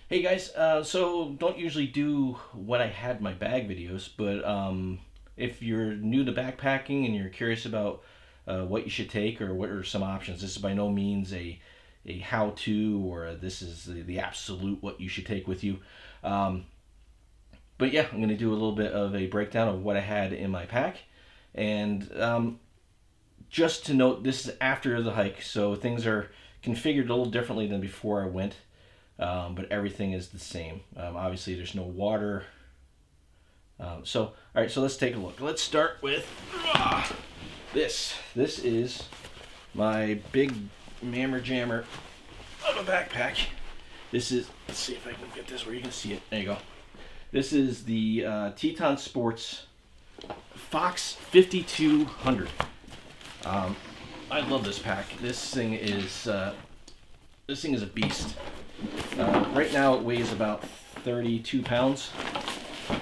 Hey guys, so don't usually do what I had in my bag videos, but if you're new to backpacking and you're curious about what you should take or what are some options, this is by no means a how-to or this is the absolute what you should take with you. Um, but yeah, I'm going to do a little bit of a breakdown of what I had in my pack. And just to note, this is after the hike, so things are configured a little differently than before I went. But everything is the same. Obviously, there's no water. All right, so let's take a look. Let's start with this. This is my big mammer jammer of a backpack. This is, let's see if I can get this where you can see it. There you go. This is the Teton Sports Fox 5200. I love this pack. This thing is a beast. Right now it weighs about 32 pounds.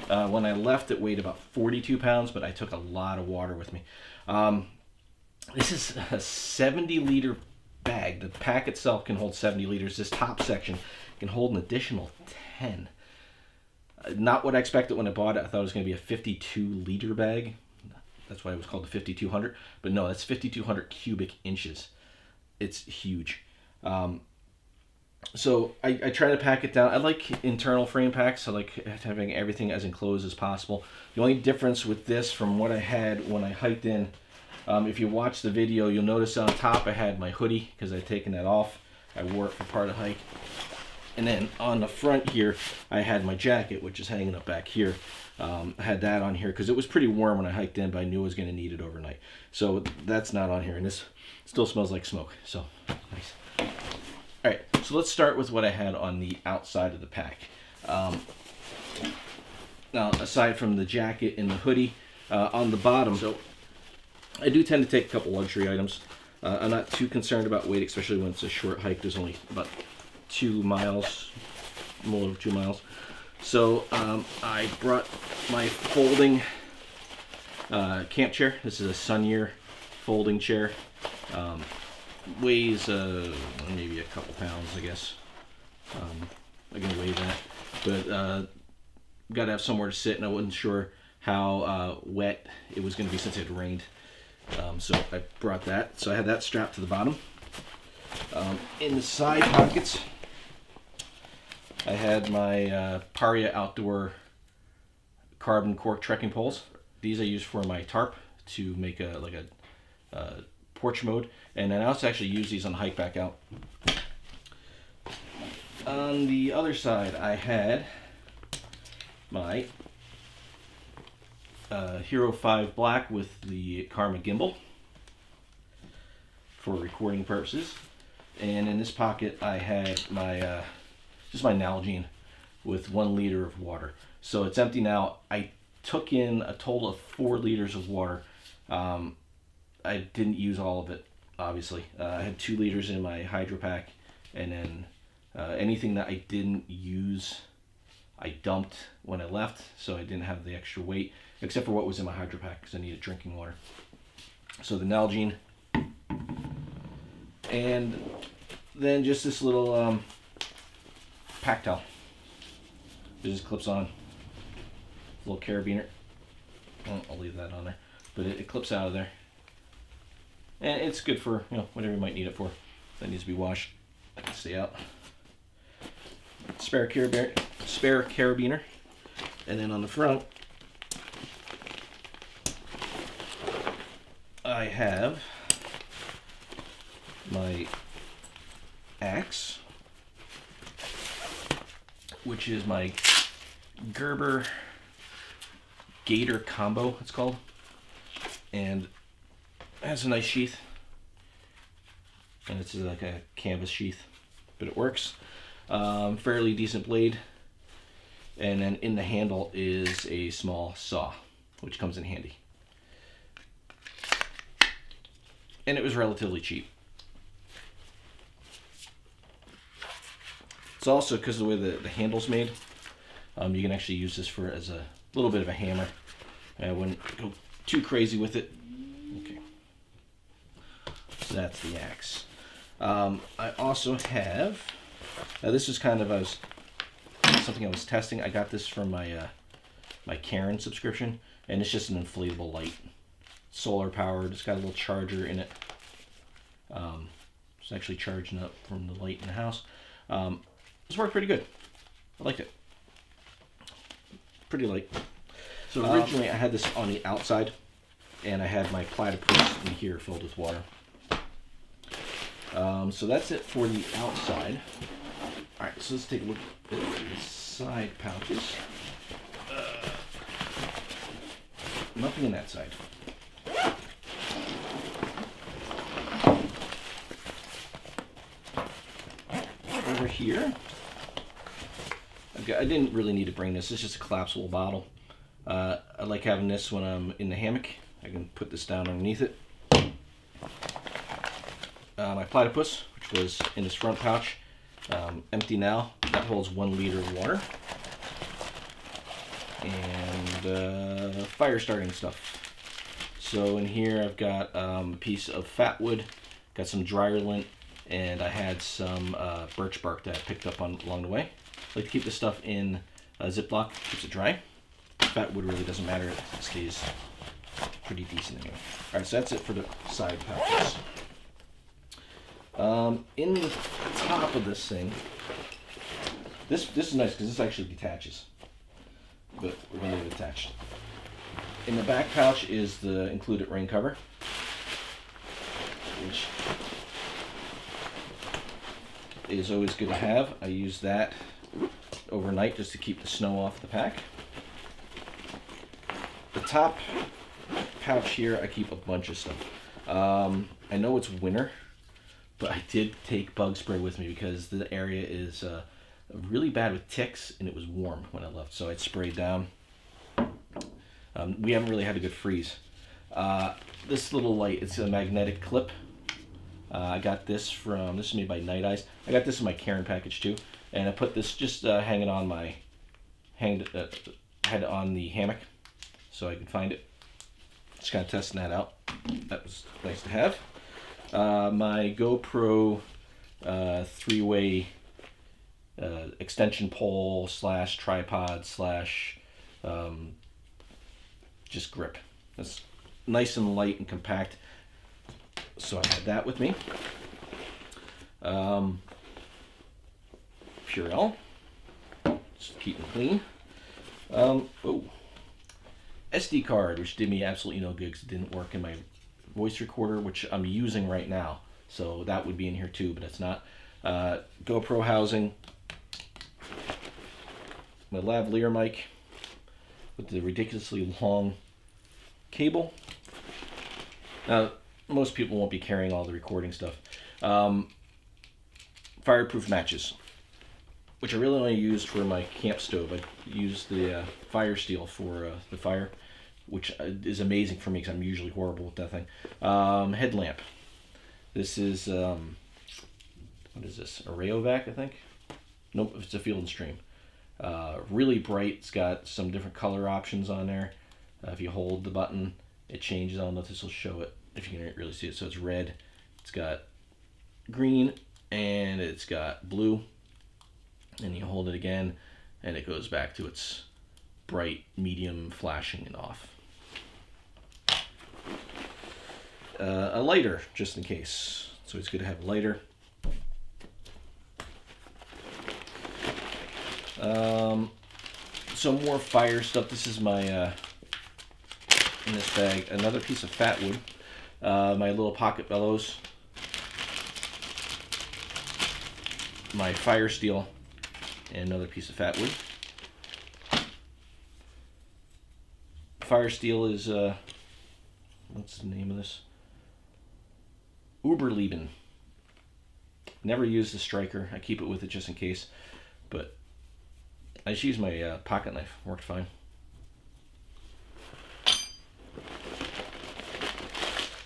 When I left it weighed about 42 pounds, but I took a lot of water with me. This is a 70 liter bag. The pack itself can hold 70 liters. This top section can hold an additional 10. Not what I expected when I bought it. I thought it was going to be a 52 liter bag. That's why it was called the 5200. But no, that's 5200 cubic inches. It's huge. So I try to pack it down. I like internal frame packs. I like having everything as enclosed as possible. The only difference with this from what I had when I hiked in, if you watch the video, you'll notice on top I had my hoodie because I'd taken that off. I wore it for part of the hike. And then on the front here, I had my jacket, which is hanging up back here. I had that on here because it was pretty warm when I hiked in, but I knew I was going to need it overnight. So that's not on here, and this still smells like smoke. So nice. All right, so let's start with what I had on the outside of the pack. Now, aside from the jacket and the hoodie, on the bottom, so I do tend to take a couple luxury items. I'm not too concerned about weight, especially when it's a short hike. There's only about 2 miles, a little over 2 miles. So I brought my folding camp chair. This is a Sunyear folding chair. Weighs maybe a couple pounds, I guess. I can weigh that, but got to have somewhere to sit, and I wasn't sure how wet it was going to be since it had rained. So I brought that. So I had that strapped to the bottom. In the side pockets, I had my Paria outdoor carbon cork trekking poles. These I use for my tarp to make a porch mode, and then I also actually use these on the hike back out. On the other side, I had my Hero 5 Black with the Karma gimbal for recording purposes, and in this pocket I had my just my Nalgene with 1 liter of water. So it's empty now. I took in a total of 4 liters of water. I didn't use all of it, obviously. I had 2 liters in my hydro pack, and then anything that I didn't use, I dumped when I left, so I didn't have the extra weight, except for what was in my hydro pack, because I needed drinking water. So the Nalgene, and then just this little pack towel. It just clips on, little carabiner. I'll leave that on there, but it clips out of there. And it's good for, whatever you might need it for. That needs to be washed. That can stay out. Spare carabiner. And then on the front, I have my axe, which is my Gerber Gator combo, it's called. And it has a nice sheath, and it's like a canvas sheath, but it works. Fairly decent blade, and then in the handle is a small saw, which comes in handy. And it was relatively cheap. It's also, because of the way the handle's made, you can actually use this as a little bit of a hammer. I wouldn't go too crazy with it. Okay. So that's the axe. I also have, now this is kind of, I was something I was testing. I got this from my my Karen subscription, and it's just an inflatable light, solar powered. It's got a little charger in it. It's actually charging up from the light in the house. This worked pretty good. I liked it. Pretty light. So originally I had this on the outside, and I had my platypus in here filled with water. So that's it for the outside. All right, so let's take a look at the side pouches. Nothing in that side. Over here, I didn't really need to bring this. It's just a collapsible bottle. I like having this when I'm in the hammock. I can put this down underneath it. My platypus, which was in this front pouch, empty now. That holds 1 liter of water. And fire starting stuff. So in here I've got a piece of fat wood, got some dryer lint, and I had some birch bark that I picked up along the way. I like to keep this stuff in a Ziploc, keeps it dry. Fat wood really doesn't matter, it stays pretty decent anyway. Alright, so that's it for the side pouches. In the top of this thing, this is nice because this actually detaches, but we're going to leave it attached. In the back pouch is the included rain cover, which is always good to have. I use that overnight just to keep the snow off the pack. The top pouch here, I keep a bunch of stuff. I know it's winter, but I did take bug spray with me because the area is really bad with ticks, and it was warm when I left, so I'd sprayed down. We haven't really had a good freeze. This little light, it's a magnetic clip. I got this this is made by Night Eyes. I got this in my Karen package too, and I put this just hanging on my, had on the hammock so I could find it. Just kind of testing that out. That was nice to have. My GoPro 3-way extension pole / tripod / just grip. It's nice and light and compact. So I had that with me. Purell, just keep them clean. SD card, which did me absolutely no good because it didn't work in my voice recorder, which I'm using right now. So that would be in here too, but it's not. GoPro housing, my lavalier mic with the ridiculously long cable. Now, most people won't be carrying all the recording stuff. Fireproof matches, which I really only used for my camp stove. I used the fire steel for the fire, which is amazing for me because I'm usually horrible with that thing. Headlamp. This is, what is this? A Rayovac, I think? Nope, it's a Field and Stream. Really bright. It's got some different color options on there. If you hold the button, it changes. I don't know if this will show it, if you can really see it. So it's red, it's got green, and it's got blue. And you hold it again, and it goes back to its bright, medium, flashing, and off. A lighter, just in case. So it's good to have a lighter. Some more fire stuff. This is my, in this bag, another piece of fat wood. My little pocket bellows. My fire steel. And another piece of fat wood. Fire steel is, what's the name of this? Uberleben. Never use the striker. I keep it with it just in case. But I just use my pocket knife. Worked fine.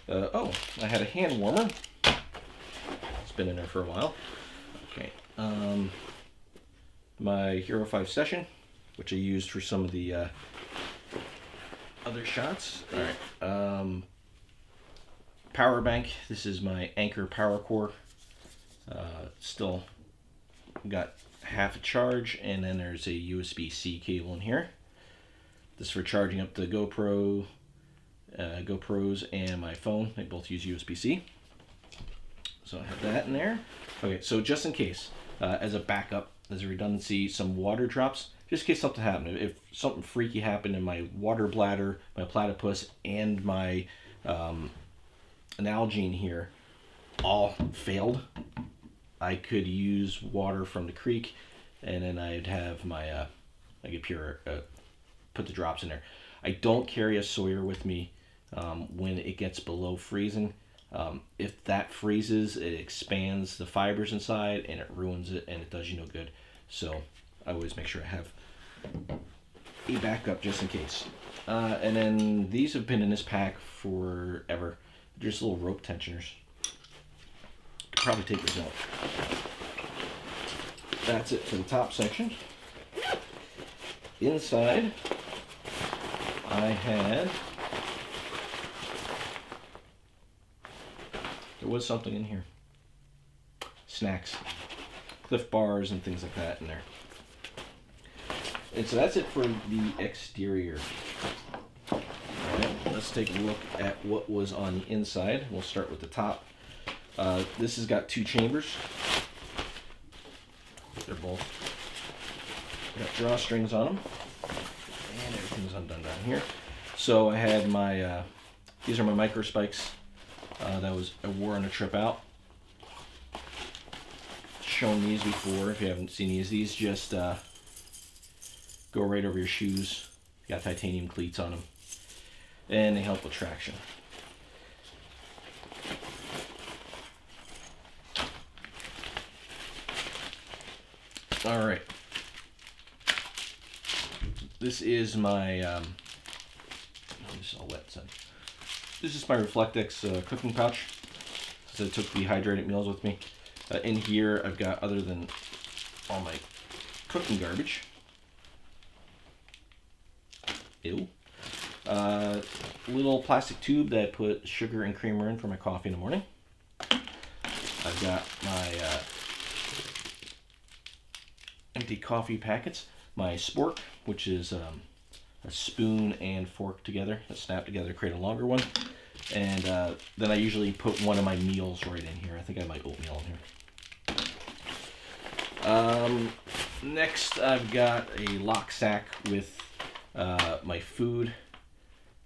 I had a hand warmer. It's been in there for a while. Okay. My Hero 5 Session, which I used for some of the other shots. Alright. Power bank. This is my Anker PowerCore. Still got half a charge, and then there's a USB-C cable in here. This is for charging up the GoPros and my phone. They both use USB-C. So I have that in there. Okay, so just in case, as a backup, as a redundancy, some water drops, just in case something happened. If something freaky happened in my water bladder, my platypus, and my Nalgene here all failed, I could use water from the creek, and then I'd have my I could put the drops in there. I don't carry a Sawyer with me when it gets below freezing. If that freezes, it expands the fibers inside and it ruins it, and it does you no good. So I always make sure I have a backup just in case. And then these have been in this pack forever. Just little rope tensioners. Could probably take this out. That's it for the top section. Inside, I had, there was something in here. Snacks, Cliff Bars and things like that in there. And so that's it for the exterior. Alright, let's take a look at what was on the inside. We'll start with the top. This has got two chambers. They're both got drawstrings on them. And everything's undone down here. So I had my, these are my MicroSpikes that I wore on a trip out. Shown these before. If you haven't seen these just go right over your shoes. Got titanium cleats on them, and they help with traction. All right. This is my this is all wet. So this is my Reflectix cooking pouch. So I took dehydrated meals with me. In here, I've got, other than all my cooking garbage, little plastic tube that I put sugar and creamer in for my coffee in the morning. I've got my empty coffee packets, my spork, which is a spoon and fork together that snap together to create a longer one. And then I usually put one of my meals right in here. I think I have my oatmeal in here. Next, I've got a lock sack with my food.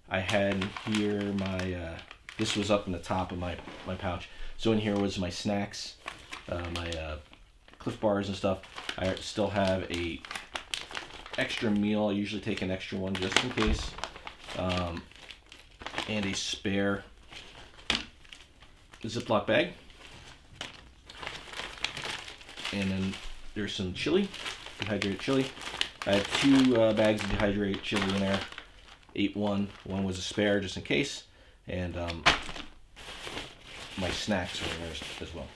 I had here my, this was up in the top of my pouch. So in here was my snacks, my Cliff Bars and stuff. I still have a extra meal. I usually take an extra one just in case. And a spare Ziploc bag. And then there's some chili, dehydrated chili. I had two bags of dehydrated chili in there. Ate one. One was a spare just in case. And my snacks are in there as well.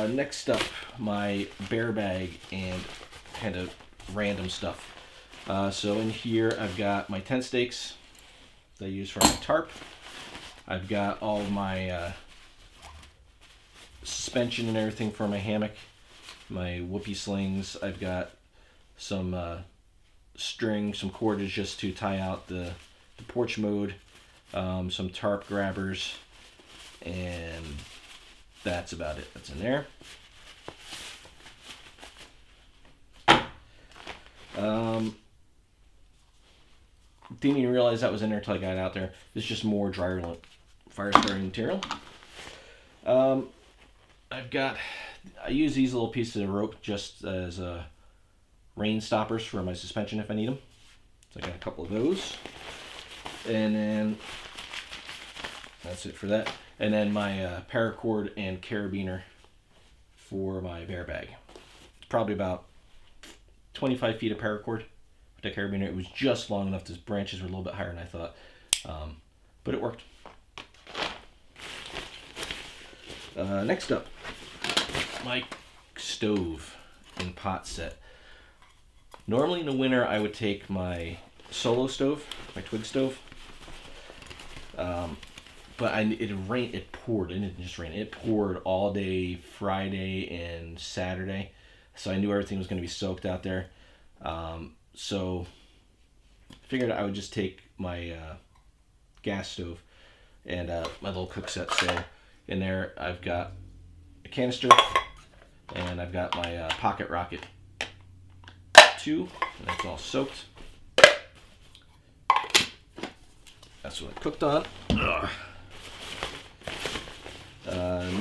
Next up, my bear bag and kind of random stuff. So in here I've got my tent stakes that I use for my tarp. I've got all of my suspension and everything for my hammock, my whoopee slings. I've got some string, some cordage just to tie out the porch mode, some tarp grabbers, and that's about it that's in there. Didn't even realize that was in there until I got out there. This is just more dryer fire starting material. I use these little pieces of rope just as rain stoppers for my suspension if I need them. So I got a couple of those. And then that's it for that. And then my paracord and carabiner for my bear bag. Probably about 25 feet of paracord with the carabiner. It was just long enough. The branches were a little bit higher than I thought. But it worked. Next up, my stove and pot set. Normally in the winter I would take my solo stove, my twig stove. But it poured, and it didn't just rain. It poured all day Friday and Saturday. so I knew everything was going to be soaked out there. So figured I would just take my gas stove and my little cook set. So in there I've got a canister and I've got my pocket rocket 2, and that's all soaked. That's what I cooked on.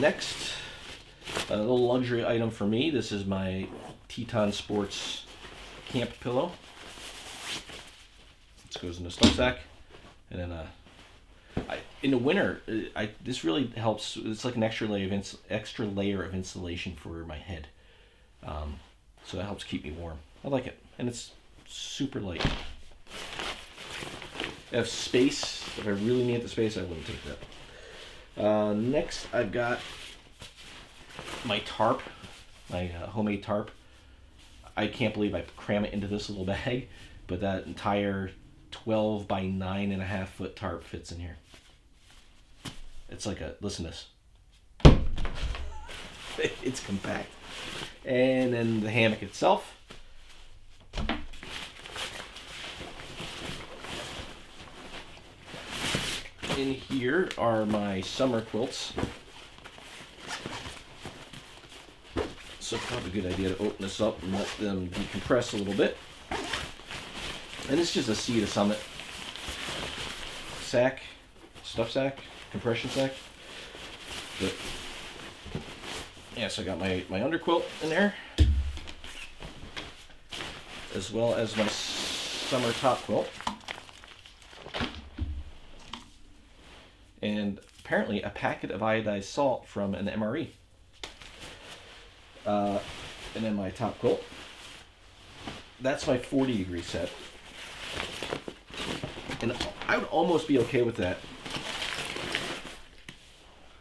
Next, a little luxury item for me. This is my Teton Sports camp pillow. This goes in the stuff sack, and then in the winter, this really helps. It's like an extra layer of insulation for my head, so that helps keep me warm. I like it, and it's super light. If space, if I really need the space, I wouldn't take that. Next, I've got my tarp, my homemade tarp. I can't believe I cram it into this little bag, but that entire 12 by 9.5 foot tarp fits in here. It's like listen to this. It's compact. And then the hammock itself. In here are my summer quilts. So probably a good idea to open this up and let them decompress a little bit. And it's just a Sea to Summit sack, stuff sack, compression sack. But yeah, so I got my underquilt in there, as well as my summer top quilt. And apparently a packet of iodized salt from an MRE. And then my top quilt. That's my 40-degree set. And I would almost be okay with that.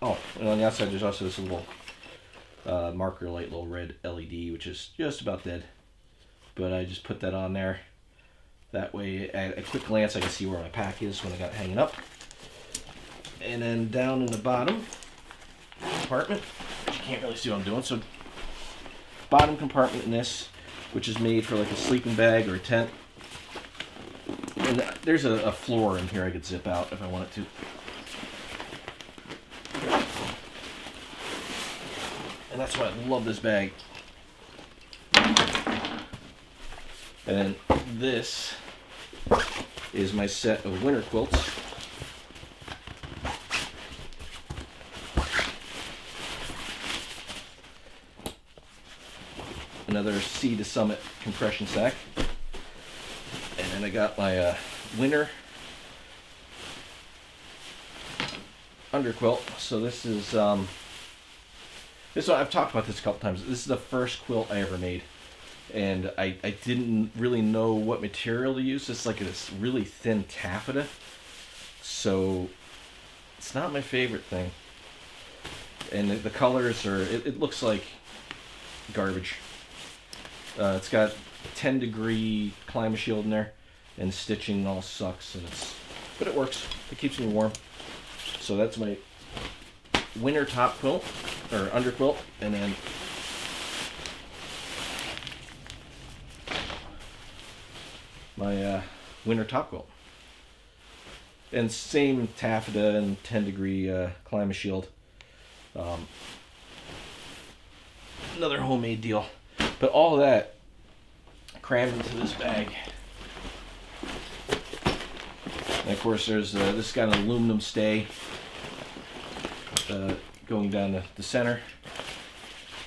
Oh, and on the outside there's also this little marker light, little red LED, which is just about dead. But I just put that on there. That way, at a quick glance, I can see where my pack is when I got it hanging up. And then down in the bottom compartment, you can't really see what I'm doing, so bottom compartment in this, which is made for like a sleeping bag or a tent. And there's a floor in here I could zip out if I wanted to. And that's why I love this bag. And then this is my set of winter quilts. Another Sea to Summit compression sack. And then I got my winter underquilt. So this is this one, I've talked about this a couple times. This is the first quilt I ever made, and I didn't really know what material to use. It's like this really thin taffeta, so it's not my favorite thing. And the colors are, it looks like garbage. It's got 10-degree climate shield in there, and stitching all sucks, but it works. It keeps me warm. So that's my winter top quilt, or underquilt, and then my winter top quilt. And same taffeta and 10-degree climate shield. Another homemade deal. But all of that crammed into this bag. And of course there's this got an aluminum stay going down the center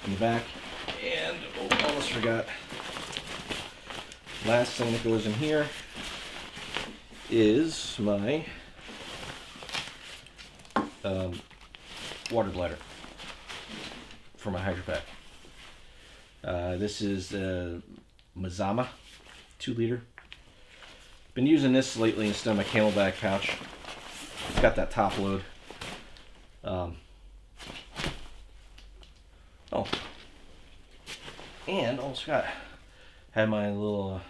in the back. And almost forgot, last thing that goes in here is my water bladder for my hydro pack. This is Mazama 2-liter. Been using this lately instead of my Camelback pouch. It's got that top load. Oh, and also had my little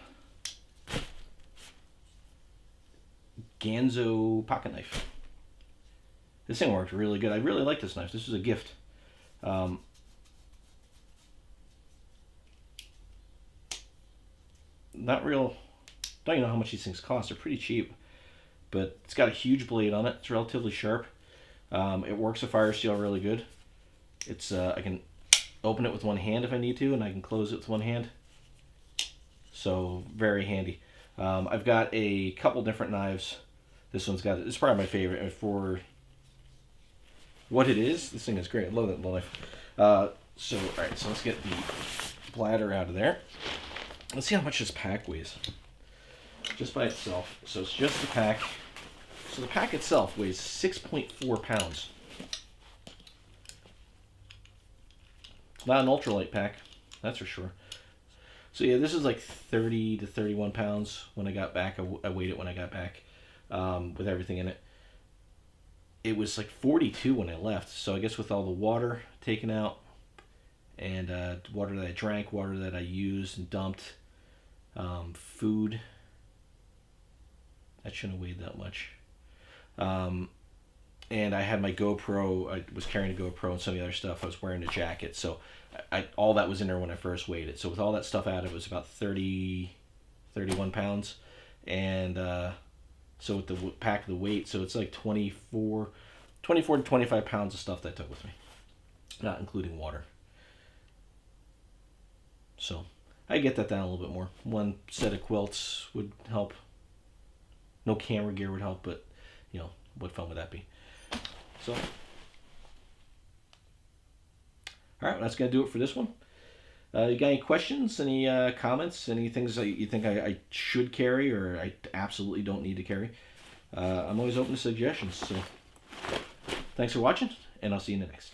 Ganzo pocket knife. This thing worked really good. I really like this knife. This is a gift. not real. Don't even know how much these things cost. They're pretty cheap, but it's got a huge blade on it. It's relatively sharp. It works with fire steel really good. It's I can open it with one hand if I need to, and I can close it with one hand. So very handy. I've got a couple different knives. This one's got, it's probably my favorite, and for what it is, this thing is great. I love that little knife. So, all right, so let's get the bladder out of there. Let's see how much this pack weighs, just by itself. So it's just the pack. So the pack itself weighs 6.4 pounds. It's not an ultralight pack, that's for sure. So yeah, this is like 30 to 31 pounds when I got back. I weighed it when I got back with everything in it. It was like 42 when I left. So I guess with all the water taken out and water that I drank, water that I used and dumped, food, that shouldn't have weighed that much. And I had my GoPro, I was carrying a GoPro and some of the other stuff. I was wearing a jacket, so all that was in there when I first weighed it. So with all that stuff out, it was about 31 pounds. And so with the pack of the weight, so it's like 24 to 25 pounds of stuff that I took with me, not including water. So I get that down a little bit more. One set of quilts would help. No camera gear would help, but you know, what fun would that be? So, all right, well, that's going to do it for this one. You got any questions, any comments, any things that you think I should carry or I absolutely don't need to carry? I'm always open to suggestions. So, thanks for watching, and I'll see you in the next.